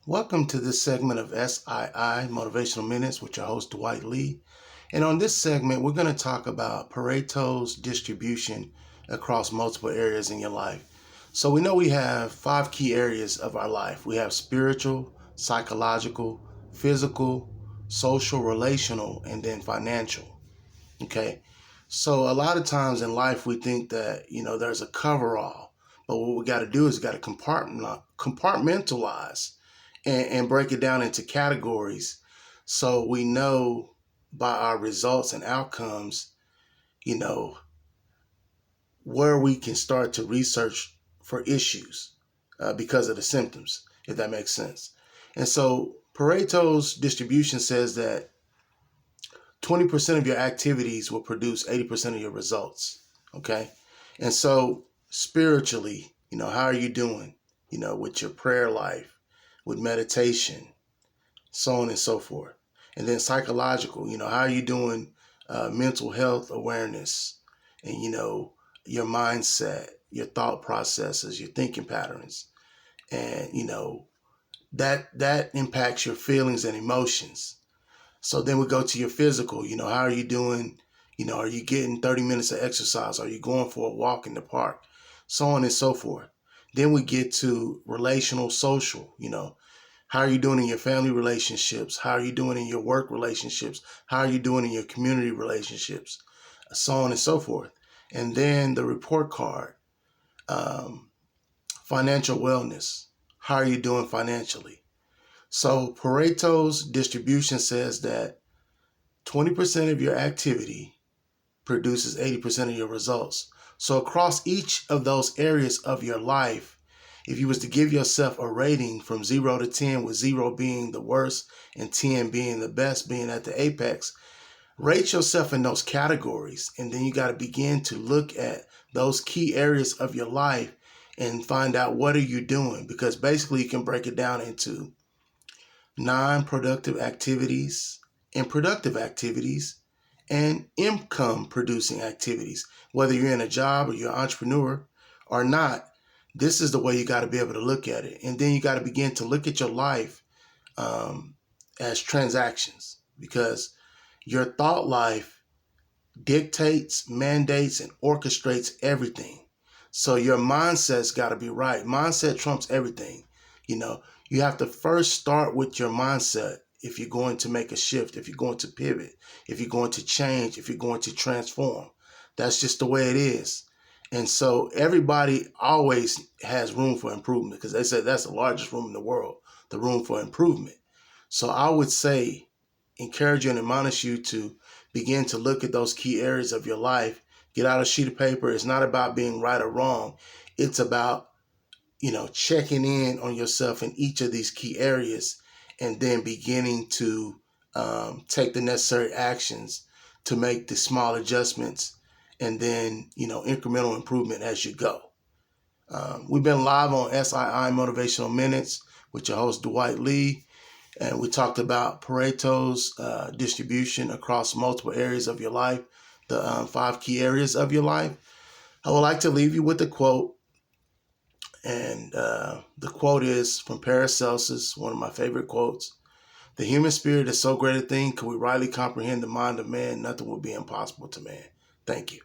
Welcome to this segment of SII Motivational Minutes with your host Dwight Lee. And on this segment, we're going to talk about Pareto's distribution across multiple areas in your life. So we know we have 5 key areas of our life. We have spiritual, psychological, physical, social, relational, and then financial. Okay. So a lot of times in life, we think that, there's a coverall. But what we got to do is got to compartmentalize and break it down into categories so we know by our results and outcomes, you know, where we can start to research for issues because of the symptoms, if that makes sense. And so Pareto's distribution says that 20% of your activities will produce 80% of your results. Okay. And so spiritually, how are you doing, with your prayer life, with meditation, so on and so forth. And then psychological, how are you doing mental health awareness and, your mindset, your thought processes, your thinking patterns. And, that impacts your feelings and emotions. So then we go to your physical, how are you doing? Are you getting 30 minutes of exercise? Are you going for a walk in the park? So on and so forth. Then we get to relational, social, how are you doing in your family relationships? How are you doing in your work relationships? How are you doing in your community relationships? So on and so forth. And then the report card, um, financial wellness. How are you doing financially? So Pareto's distribution says that 20% of your activity produces 80% of your results. So across each of those areas of your life, if you was to give yourself a rating from 0 to 10, with 0 being the worst and 10 being the best, being at the apex, rate yourself in those categories. And then you got to begin to look at those key areas of your life and find out what are you doing, because basically you can break it down into non-productive activities and productive activities and income producing activities. Whether you're in a job or you're an entrepreneur or not, this is the way you got to be able to look at it. And then you got to begin to look at your life as transactions, because your thought life dictates, mandates, and orchestrates everything. So your mindset's got to be right. Mindset trumps everything. You have to first start with your mindset if you're going to make a shift, if you're going to pivot, if you're going to change, if you're going to transform. That's just the way it is. And so everybody always has room for improvement, because they say that's the largest room in the world, the room for improvement. So I would say, encourage you and admonish you to begin to look at those key areas of your life. Get out a sheet of paper. It's not about being right or wrong. It's about, checking in on yourself in each of these key areas, and then beginning to take the necessary actions to make the small adjustments, and then, incremental improvement as you go. We've been live on SII Motivational Minutes with your host, Dwight Lee. And we talked about Pareto's distribution across multiple areas of your life, the 5 key areas of your life. I would like to leave you with a quote. And the quote is from Paracelsus, one of my favorite quotes. The human spirit is so great a thing, could we rightly comprehend the mind of man, nothing would be impossible to man. Thank you.